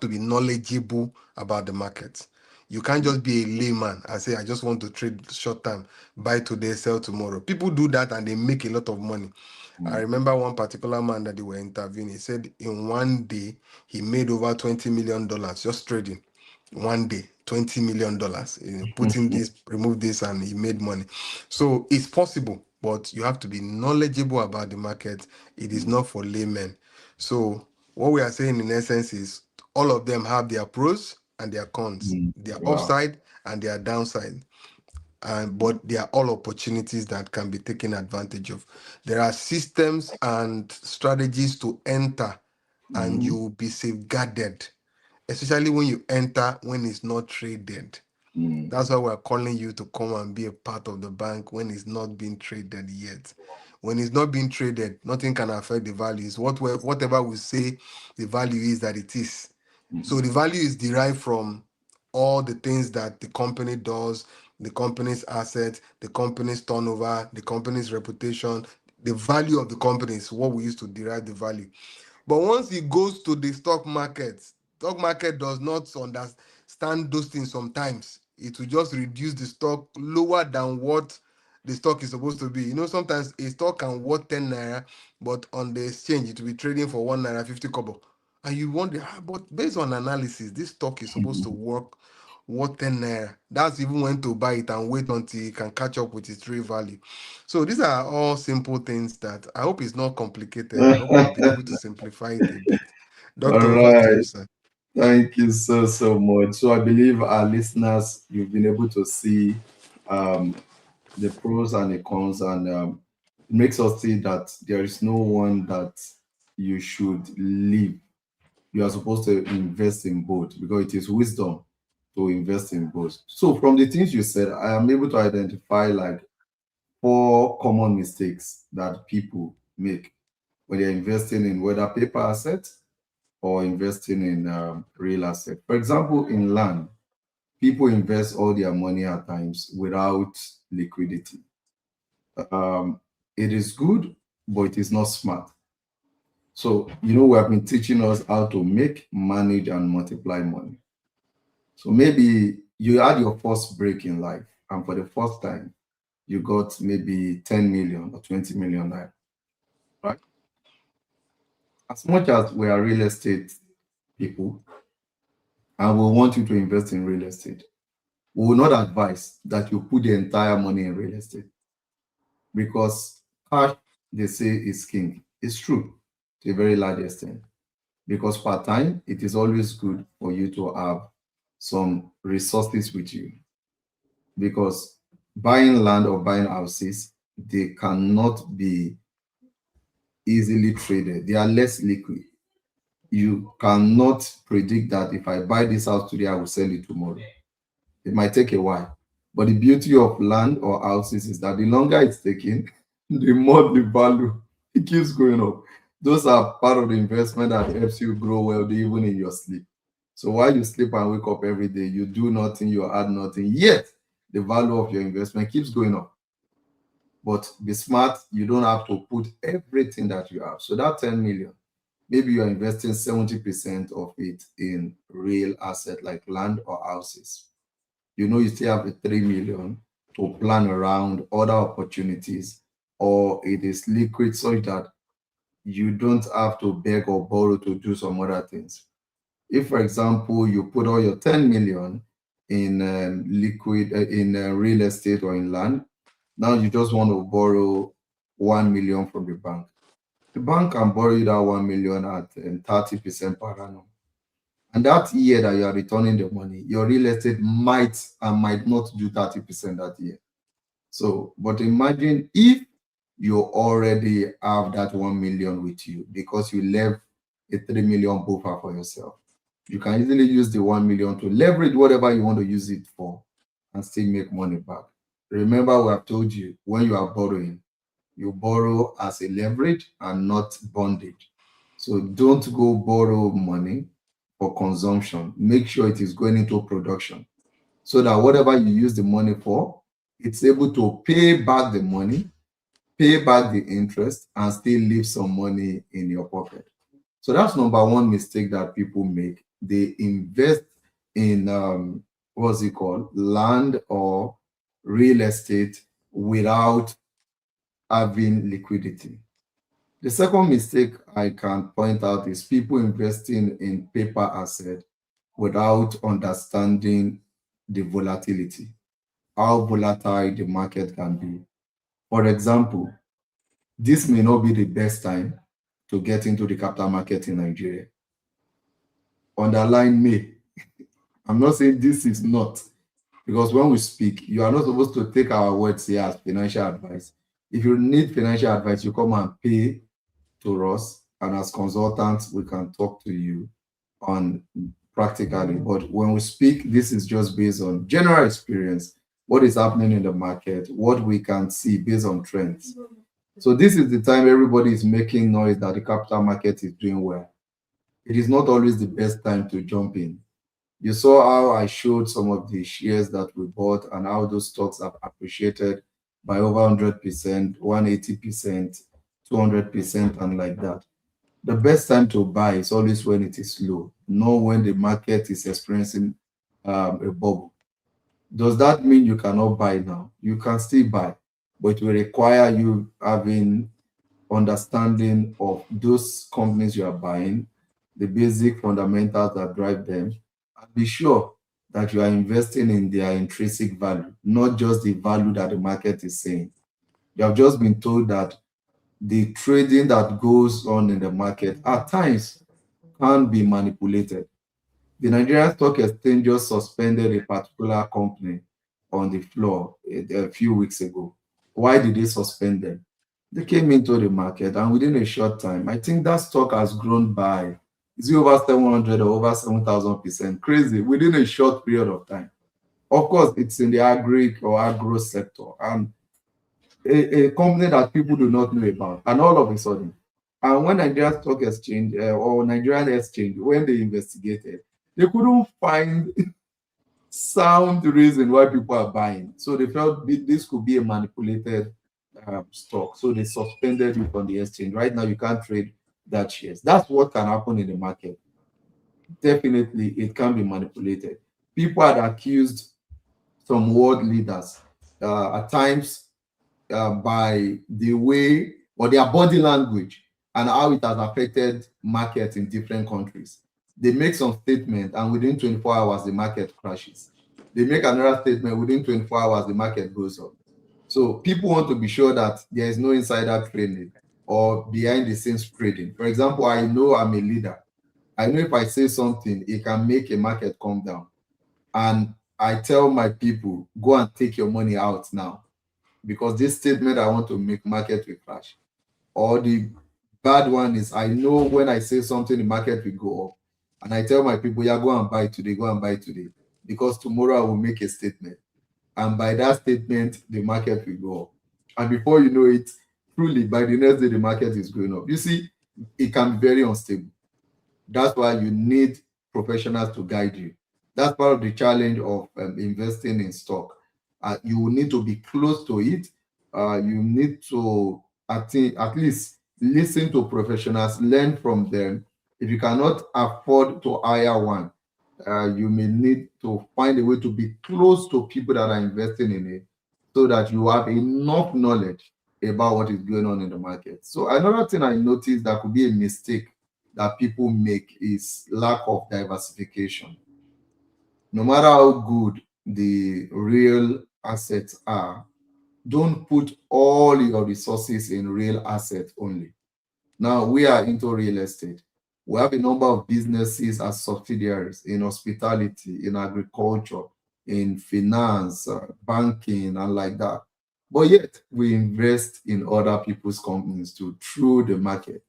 to be knowledgeable about the market. You can't just be a layman and say, I just want to trade short term, buy today, sell tomorrow. People do that and they make a lot of money. I mm, remember one particular man that they were interviewing. He said in one day he made over $20 million just trading. One day, $20 million. Putting this, remove this, and he made money. So it's possible, but you have to be knowledgeable about the market. It is mm, not for laymen. So what we are saying in essence is all of them have their pros and their cons, mm. their Wow. upside and their downside. But they are all opportunities that can be taken advantage of. There are systems and strategies to enter, and Mm, you will be safeguarded, especially when you enter when it's not traded. mm, That's why we're calling you to come and be a part of the bank when it's not being traded yet. When it's not being traded, nothing can affect the values. Whatever we say the value is that it is. So mm, the value is derived from all the things that the company does, the company's assets, the company's turnover, the company's reputation. The value of the company is what we use to derive the value. But once it goes to the stock market does not understand those things sometimes. It will just reduce the stock lower than what the stock is supposed to be. Sometimes a stock can worth 10 naira, but on the exchange it will be trading for 1 naira 50 kobo. And you wonder, but based on analysis, this stock is supposed to work worth 10 naira. That's even when to buy it and wait until it can catch up with its real value. So these are all simple things that I hope it's not complicated. I hope I've been able to simplify it a bit. All Doctor, over to you, right. sir. Thank you so much. So I believe our listeners, you've been able to see um, the pros and the cons, and it makes us see that there is no one that you should leave. You are supposed to invest in both because it is wisdom to invest in both. So from the things you said, I am able to identify like four common mistakes that people make when they're investing in whether paper assets or investing in real asset. For example, in land, people invest all their money at times without liquidity. Um, it is good, but it is not smart. So, we have been teaching us how to make, manage, and multiply money. So maybe you had your first break in life, and for the first time, you got maybe 10 million or 20 million naira, right? As much as we are real estate people and we want you to invest in real estate, we will not advise that you put the entire money in real estate because cash, they say, is king. It's true to a very large extent because part time, it is always good for you to have some resources with you because buying land or buying houses, they cannot be easily traded. They are less liquid. You cannot predict that if I buy this house today, I will sell it tomorrow. It might take a while. But the beauty of land or houses is that the longer it's taking, the more the value it keeps going up. Those are part of the investment that helps you grow wealthy even in your sleep. So while you sleep and wake up every day, you do nothing, you add nothing, yet the value of your investment keeps going up. But be smart, you don't have to put everything that you have. So that 10 million, maybe you're investing 70% of it in real asset like land or houses. You still have the 3 million to plan around other opportunities, or it is liquid such that you don't have to beg or borrow to do some other things. If, for example, you put all your 10 million in liquid, in real estate or in land, now you just want to borrow 1 million from the bank can borrow you that 1 million at 30% per annum. And that year that you are returning the money, your real estate might and might not do 30% that year. So, but imagine if you already have that 1 million with you because you left a 3 million buffer for yourself. You can easily use the 1 million to leverage whatever you want to use it for and still make money back. Remember, we have told you when you are borrowing, you borrow as a leverage and not bondage. So don't go borrow money for consumption. Make sure it is going into production so that whatever you use the money for, it's able to pay back the money, pay back the interest, and still leave some money in your pocket. So that's number one mistake that people make. They invest in what's it called, land or real estate without having liquidity. The second mistake I can point out is people investing in paper asset without understanding the volatility, how volatile the market can be. For example, this may not be the best time to get into the capital market in Nigeria. Underline may. I'm not saying this is not, because when we speak, you are not supposed to take our words here as financial advice. If you need financial advice, you come and pay to us, and as consultants, we can talk to you on practically. But when we speak, this is just based on general experience, what is happening in the market, what we can see based on trends. So this is the time everybody is making noise that the capital market is doing well. It is not always the best time to jump in. You saw how I showed some of the shares that we bought and how those stocks have appreciated by over 100%, 180%, 200%, and like that. The best time to buy is always when it is low, not when the market is experiencing a bubble. Does that mean you cannot buy now? You can still buy, but it will require you having understanding of those companies you are buying, the basic fundamentals that drive them, and be sure that you are investing in their intrinsic value, not just the value that the market is saying. You have just been told that the trading that goes on in the market at times can be manipulated. The Nigerian Stock Exchange just suspended a particular company on the floor a few weeks ago. Why did they suspend them? They came into the market and within a short time, I think that stock has grown by, is it over 700 or over 7,000%? Crazy within a short period of time. Of course, it's in the agri or agro sector and a company that people do not know about. And all of a sudden, and when Nigerian Stock Exchange or Nigerian Exchange, when they investigated, they couldn't find sound reason why people are buying. So they felt this could be a manipulated stock. So they suspended it on the exchange. Right now, you can't trade that shares. That's what can happen in the market. Definitely, it can be manipulated. People had accused some world leaders at times by the way or their body language and how it has affected markets in different countries. They make some statement and within 24 hours the market crashes. They make another statement within 24 hours the market goes up. So people want to be sure that there is no insider trading or behind the scenes trading. For example, I know I'm a leader. I know if I say something, it can make a market come down. And I tell my people, go and take your money out now because this statement I want to make, market will crash. Or the bad one is I know when I say something, the market will go up. And I tell my people, yeah, go and buy today, go and buy today. Because tomorrow I will make a statement. And by that statement, the market will go up. And before you know it, truly by the next day, the market is going up. You see, it can be very unstable. That's why you need professionals to guide you. That's part of the challenge of investing in stock. You will need to be close to it. You need to, I think, at least listen to professionals, learn from them. If you cannot afford to hire one, you may need to find a way to be close to people that are investing in it so that you have enough knowledge about what is going on in the market. So another thing I noticed that could be a mistake that people make is lack of diversification. No matter how good the real assets are, don't put all your resources in real assets only. Now we are into real estate. We have a number of businesses as subsidiaries in hospitality, in agriculture, in finance, banking, and like that. But yet we invest in other people's companies too through the market.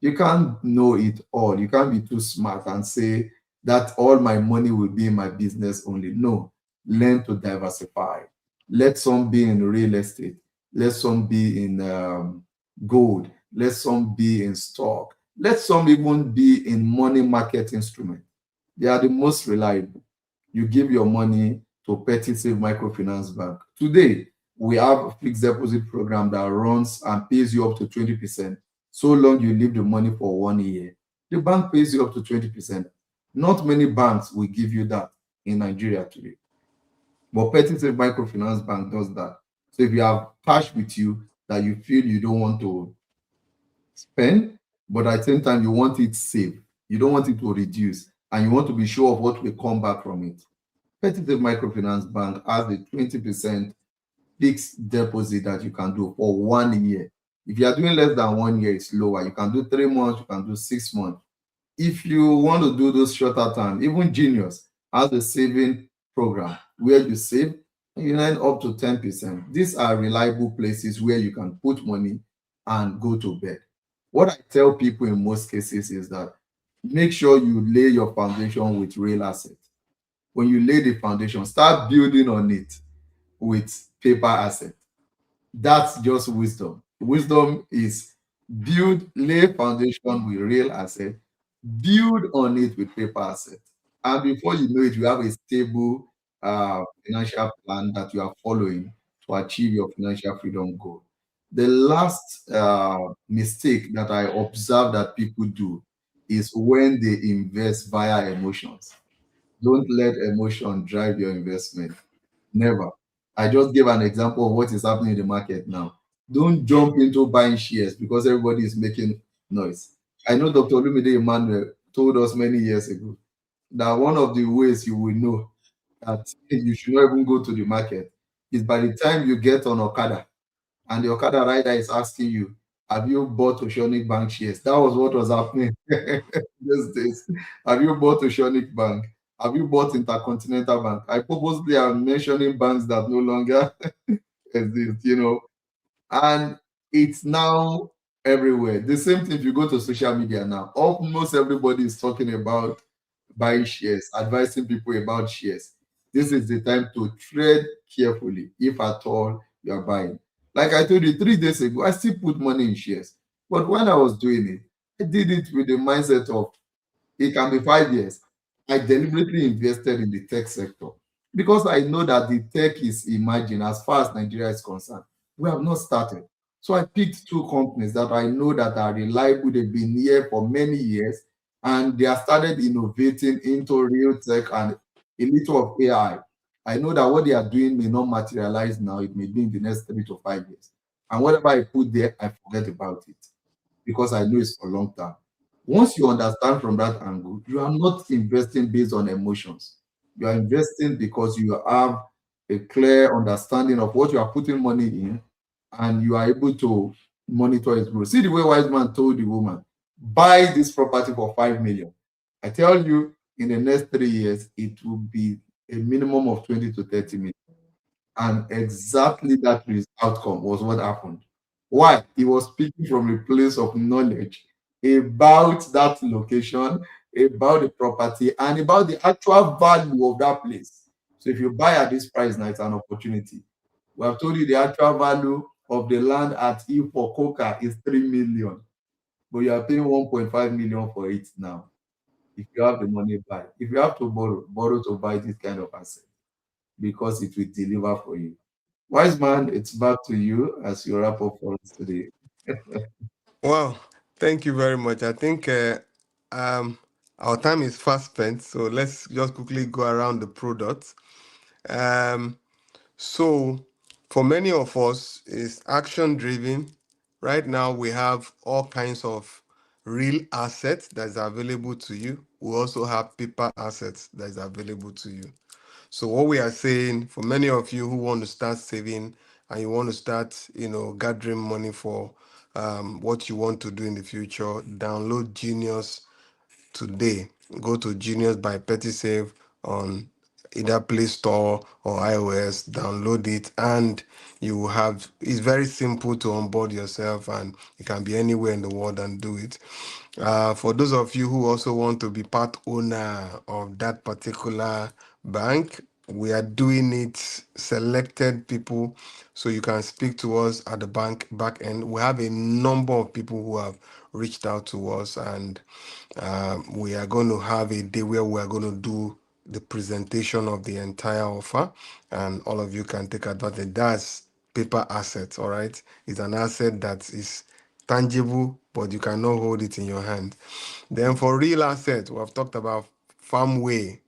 You can't know it all. You can't be too smart and say that all my money will be in my business only. No, learn to diversify. Let some be in real estate. Let some be in gold. Let some be in stock. Let some even be in money market instrument. They are the most reliable. You give your money to Petty Save Microfinance Bank. Today, we have a fixed deposit program that runs and pays you up to 20%. So long you leave the money for 1 year, the bank pays you up to 20%. Not many banks will give you that in Nigeria today. But Petty Save Microfinance Bank does that. So if you have cash with you that you feel you don't want to spend, but at the same time you want it safe, you don't want it to reduce, and you want to be sure of what will come back from it, Petty Save Microfinance Bank has a 20% fixed deposit that you can do for 1 year. If you are doing less than 1 year, it's lower. You can do 3 months, you can do 6 months. If you want to do those shorter time, even Genius has a saving program where you save and you earn up to 10%. These are reliable places where you can put money and go to bed. What I tell people in most cases is that make sure you lay your foundation with real assets. When you lay the foundation, start building on it with paper assets. That's just wisdom. Wisdom is build, lay foundation with real asset, build on it with paper asset. And before you know it, you have a stable financial plan that you are following to achieve your financial freedom goal. The last mistake that I observe that people do is when they invest via emotions. Don't let emotion drive your investment. Never. I just gave an example of what is happening in the market now. Don't jump into buying shares because everybody is making noise. I know Dr. Olumide Emmanuel told us many years ago that one of the ways you will know that you should not even go to the market is by the time you get on Okada and the Okada rider is asking you, have you bought Oceanic Bank shares? That was what was happening these days. Have you bought Oceanic Bank? Have you bought Intercontinental Bank? I purposely am mentioning banks that no longer exist, and it's now everywhere. The same thing if you go to social media now, almost everybody is talking about buying shares, advising people about shares. This is the time to tread carefully, if at all you are buying. Like I told you 3 days ago, I still put money in shares. But when I was doing it, I did it with the mindset of it can be 5 years. I deliberately invested in the tech sector because I know that the tech is emerging as far as Nigeria is concerned. We have not started. So I picked two companies that I know that are reliable. They've been here for many years and they have started innovating into real tech and a little of AI. I know that what they are doing may not materialize now. It may be in the next 3 to 5 years. And whatever I put there, I forget about it because I know it's for long term. Once you understand from that angle, you are not investing based on emotions. You are investing because you have a clear understanding of what you are putting money in and you are able to monitor its growth. See the way Wise Man told the woman, buy this property for 5 million. I tell you, in the next 3 years, it will be a minimum of 20 to 30 million. And exactly that outcome was what happened. Why? He was speaking from a place of knowledge about that location, about the property, and about the actual value of that place. So if you buy at this price now, it's an opportunity. We have told you the actual value of the land at E for Coca is 3 million, but you are paying 1.5 million for it now. If you have the money, buy. If you have to borrow to buy this kind of asset because it will deliver for you. Wise man, it's back to you as you wrap up for us today. Wow, thank you very much. I think um, our time is fast spent, so let's just quickly go around the products. Um, so, for many of us, is action driven. Right now, we have all kinds of real assets that is available to you. We also have paper assets that is available to you. So what we are saying for many of you who want to start saving and you want to start, gathering money for what you want to do in the future, download Genius today. Go to Genius by PettySave on either Play Store or iOS. Download it, and you will have. It's very simple to onboard yourself, and you can be anywhere in the world and do it. For those of you who also want to be part owner of that particular bank, we are doing it selected people, so you can speak to us at the bank back end. We have a number of people who have reached out to us, and we are going to have a day where we are going to do the presentation of the entire offer, and all of you can take advantage. That's paper assets, all right? It's an asset that is tangible, but you cannot hold it in your hand. Then for real assets, we have talked about Farmway.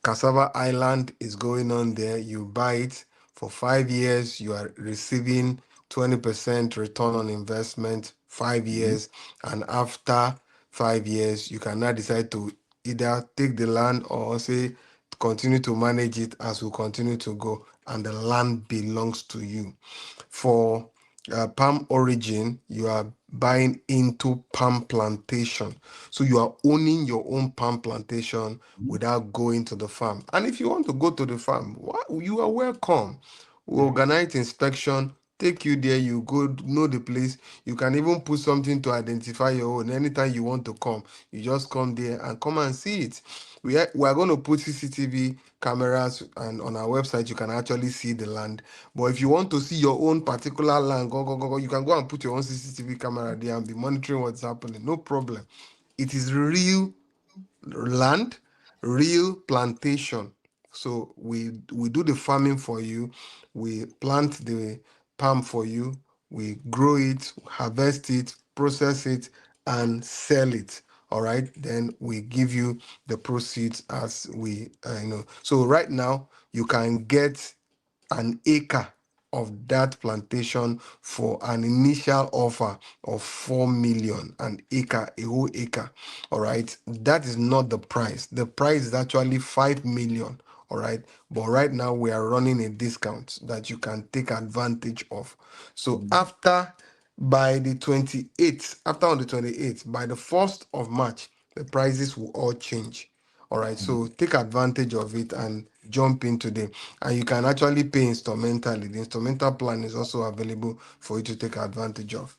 Cassava Island is going on there. You buy it for 5 years, you are receiving 20% return on investment, five Mhm. years, and after 5 years, you can now decide to either take the land or say continue to manage it as we continue to go, and the land belongs to you. For palm origin, you are buying into palm plantation. So you are owning your own palm plantation without going to the farm. And if you want to go to the farm, you are welcome. We organize inspection, take you there, you go know the place. You can even put something to identify your own. Anytime you want to come, you just come there and come and see it. We are going to put CCTV cameras, and on our website you can actually see the land. But if you want to see your own particular land, go, you can go and put your own CCTV camera there and be monitoring what's happening. No problem. It is real land, real plantation. So we do the farming for you, we plant the palm for you, we grow it, harvest it, process it, and sell it. All right, then we give you the proceeds as we so right now you can get an acre of that plantation for an initial offer of 4 million an acre, a whole acre. All right, that is not the price. The price is actually 5 million. All right, but right now we are running a discount that you can take advantage of. So Mm. after by the 28th, after on the 28th, by the 1st of March, the prices will all change. All right, so take advantage of it and jump in today. And you can actually pay instrumentally. The instrumental plan is also available for you to take advantage of.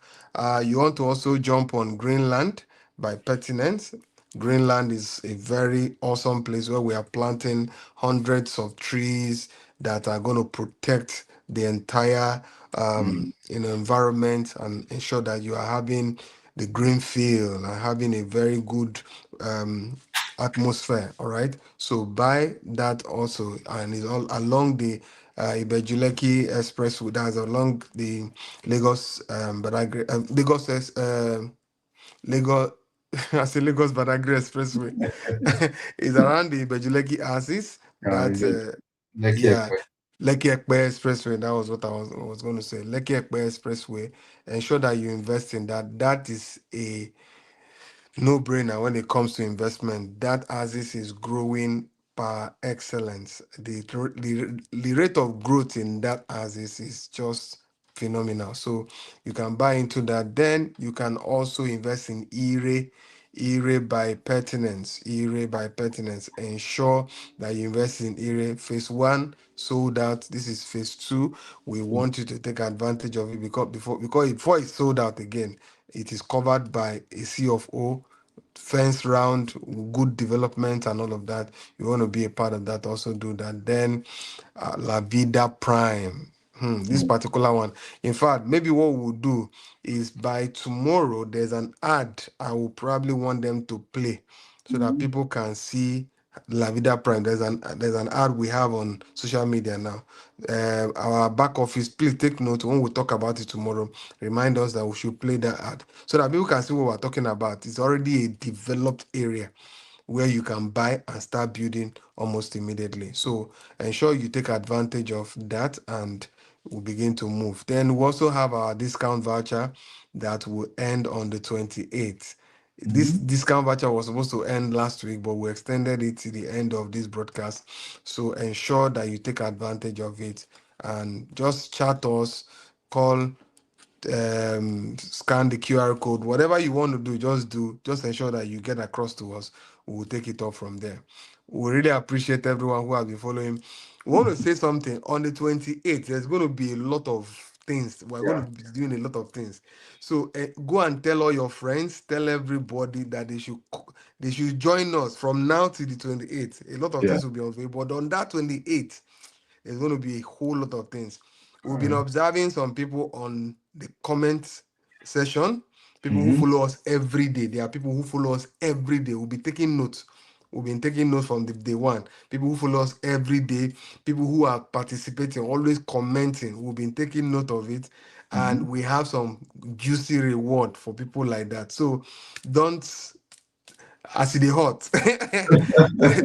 You want to also jump on Greenland by Pertinence. Greenland is a very awesome place where we are planting hundreds of trees that are going to protect the entire Mm. environment and ensure that you are having the green field and having a very good um, atmosphere. All right, so buy that also, and it's all along the Ibejuleki Expressway. That's along the Lagos Badagry Lagos. I say Lagos Badagry Expressway. It's around the Ibejuleki axis. That's Even Lekki yeah. Ekpe. Lekki Ekpe Expressway. That was what I was going to say. Lekki Ekpe Expressway. Ensure that you invest in that. That is a no-brainer when it comes to investment. That axis is growing par excellence. The rate of growth in that axis is just phenomenal. So you can buy into that. Then you can also invest in ERE by pertinence. ERE by pertinence. Ensure that you invest in ERE. Phase one sold out. This is phase two. We want you to take advantage of it because before it's sold out again, it is covered by a C of O, fence round, good development, and all of that. You want to be a part of that, also do that. Then La Vida Prime. This Mm. particular one. In fact, maybe what we'll do is by tomorrow, there's an ad I will probably want them to play so that people can see La Vida Prime. There's an ad we have on social media now. Our back office, please take note when we talk about it tomorrow. Remind us that we should play that ad so that people can see what we're talking about. It's already a developed area where you can buy and start building almost immediately. So ensure you take advantage of that and we'll begin to move. Then we also have our discount voucher that will end on the 28th. This Mhm. discount voucher was supposed to end last week, but we extended it to the end of this broadcast. So ensure that you take advantage of it and just chat us, call, scan the QR code, whatever you want to do, just ensure that you get across to us. We'll take it off from there. We really appreciate everyone who has been following. We want to say something on the 28th. There's going to be a lot of things. We're going Yeah. to be doing a lot of things. So go and tell all your friends, tell everybody that they should join us from now to the 28th. A lot of Yeah. things will be available. But on that 28th, there's going to be a whole lot of things. We've been Alright. observing some people on the comment session, people who Mhm. follow us every day. There are people who follow us every day. We'll be taking notes. We've been taking notes from the day one. People who follow us every day, people who are participating, always commenting. We've been taking note of it. And Mhm. we have some juicy reward for people like that. So don't as it is hot.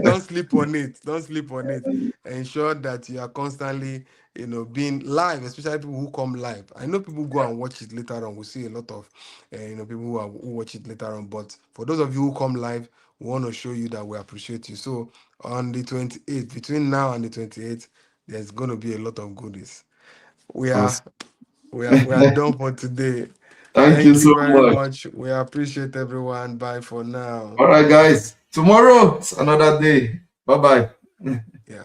Don't sleep on it. Don't sleep on it. Ensure that you are constantly, being live, especially people who come live. I know people go and watch it later on. We see a lot of, people who watch it later on. But for those of you who come live, we want to show you that we appreciate you. So on the 28th, between now and the 28th, there's going to be a lot of goodies. We are Awesome. we are done for today. Thank you Thank you so very much. much. We appreciate everyone. Bye for now. All right, guys. Tomorrow is another day. Bye bye. Yeah.